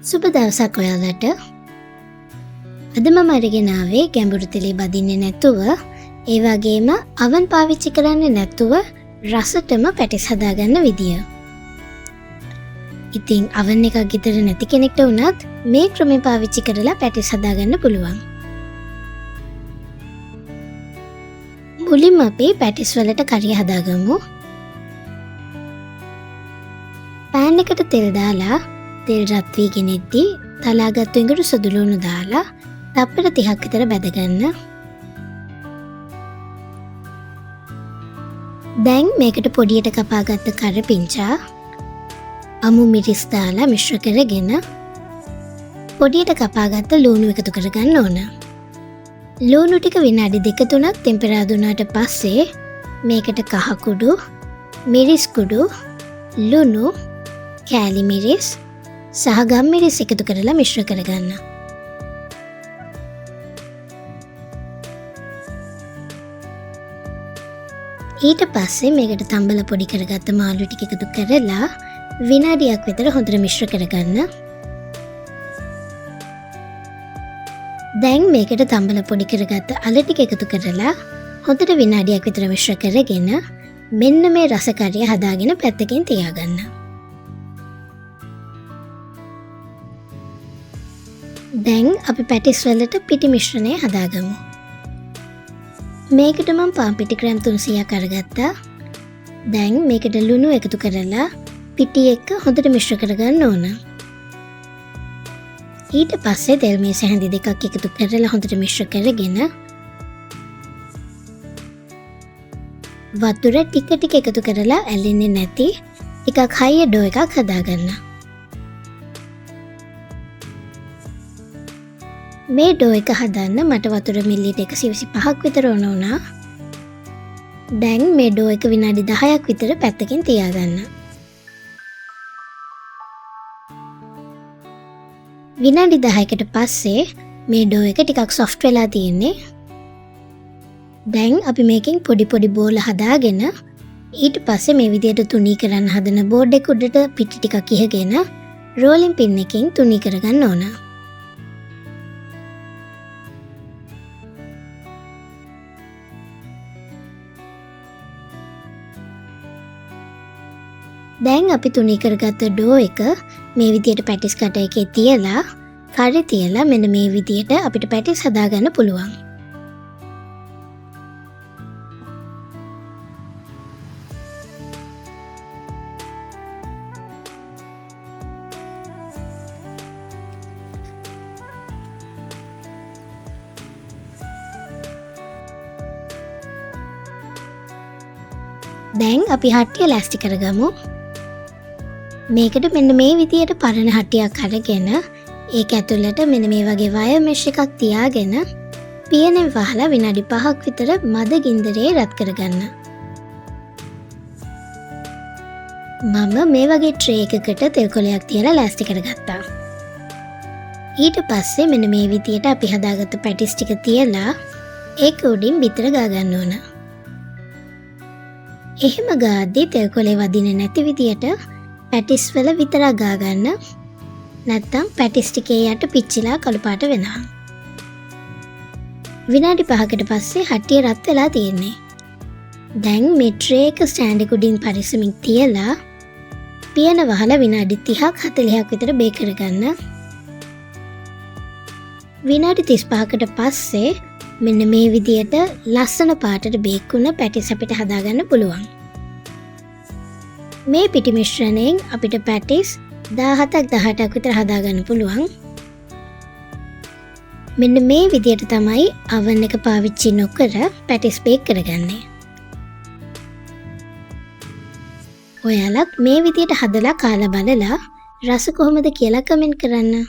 සුබ දවසක් ඔයාලට. අද මම අරගෙන ආවේ ගැඹුරු තෙලේ බදින්නේ නැතුව, ඒ වගේම අවන් පාවිච්චි කරන්නේ නැතුව රසටම පැටිස් හදාගන්න විදිය. ඉතින් අවන් එකක් ගෙදර නැති කෙනෙක්ට වුණත් මේ ක්‍රමය පාවිච්චි කරලා පැටිස් හදාගන්න පුළුවන්. මුලින්ම අපි පැටිස් වලට කරිය හදාගමු. පෑන් එකට තෙල් දාලා තෙල් රත් වීගෙන එද්දී තලාගත්තු ඉඟුරු සුදු ලුණු දාලා තප්පර 30ක් විතර බැදගන්න. දැන් මේකට පොඩියට කපාගත්ත කරපිංචා අමු මිරිස් දාලා මිශ්‍ර කරගෙන පොඩියට කපාගත්ත ලුණු එකතු කරගන්න ඕන. ලුණු ටික විනාඩි 2-3ක් තෙම්පරාදු වුණාට පස්සේ මේකට කහ කුඩු, මිරිස් කුඩු, ලුණු, කෑලි මිරිස් සහ ගම් මිරිස් එකතු කරලා මිශ්‍ර කරගන්න. ඊට පස්සේ මේකට තම්බල පොඩි කරගත්ත මාළු ටික එකතු කරලා විනාඩියක් විතර හොඳට මිශ්‍ර කරගන්න. දැන් මේකට තම්බල පොඩි කරගත්ත අල ටික එකතු කරලා හොඳට විනාඩියක් විතර මිශ්‍ර කරගෙන මෙන්න මේ රස කරිය හදාගෙන පැත්තකින් තියාගන්න. දැන් අපි පැටිස් වලට පිටි මිශ්‍රණය හදාගමු. මේකට මම පාන් පිටි ග්‍රෑම් 300ක් අරගත්තා. දැන් මේකට ලුණු එකතු කරලා පිටි එක්ක හොඳට මිශ්‍ර කරගන්න ඕන. ඊට පස්සේ තෙල් මේස හැඳි දෙකක් එකතු කරලා හොඳට මිශ්‍ර කරගෙන වතුර ටික ටික එකතු කරලා ඇලෙන්නේ නැති ටිකක් හයිය ඩෝ එකක් හදාගන්න. මේ ඩෝ එක හදන්න මට වතුර මිලිලීටර් 125ක් විතර ඕන වුණා. දැන් මේ ඩෝ එක විනාඩි 10ක් විතර පැත්තකින් තියාගන්න. විනාඩි 10කට පස්සේ මේ ඩෝ එක ටිකක් සොෆ්ට් වෙලා තියෙන්නේ. දැන් අපි මේකෙන් පොඩි පොඩි බෝල හදාගෙන ඊට පස්සේ මේ විදියට තුනී කරන්න හදන බෝඩ් එක උඩට පිටි ටිකක් ඉහගෙන රෝලින් පින් එකකින් තුනී කරගන්න ඕන. දැන් අපි තුනී කරගත්ත ඩෝ එක මේ විදියට පැටිස් කට එකේ තියලා කරේ තියලා මෙන්න මේ විදියට අපිට පැටිස් හදාගන්න පුළුවන්. දැන් අපි හට්ටිය ලෑස්ති කරගමු. මේකට මෙන්න මේ විදියට පරණ හට්ටියක් අරගෙන ඒක ඇතුළට මෙන්න මේ වගේ වයර් මෙෂ් එකක් තියාගෙන පියනෙන් වහලා විනාඩි 5ක් විතර මද ගින්දරේ රත් කරගන්න. මම මේ වගේ ට්‍රේ එකකට තෙල් කොලයක් තියලා ලෑස්ති කරගත්තා. ඊට පස්සේ මෙන්න මේ විදියට අපි හදාගත්ත පැටිස් ටික තියලා ඒක උඩින් බිතර ගා ගන්න ඕන. එහෙම ගාද්දී තෙල් කොලේ වදින්නේ නැති විදියට පැටිස් වල විතරක් ගා ගන්න. නැත්තම් පැටිස් ටිකේ යට පිච්චිලා කළු පාට වෙනවා. විනාඩි 5කට පස්සේ හට්ටිය රත් වෙලා තියෙන්නේ. දැන් මේ ට්‍රේ එක ස්ටෑන්ඩ් එක උඩින් පරිස්සමින් තියලා පියන වහලා විනාඩි 30ක් 40ක් විතර බේක් කරගන්න. විනාඩි 35කට පස්සේ මෙන්න මේ විදියට ලස්සන පාටට බේක් වුණ පැටිස් අපිට හදාගන්න පුළුවන්. මේ පිටි මිශ්‍රණයෙන් අපිට පැටිස් 17ක් 18ක් විතර හදාගන්න පුළුවන්. මෙන්න මේ විදියට තමයි oven එක පාවිච්චි නොකර පැටිස් බේක් කරගන්නේ. ඔයාලත් මේ විදියට හදලා කාලා බලලා රස කොහොමද කියලා කමෙන්ට් කරන්න.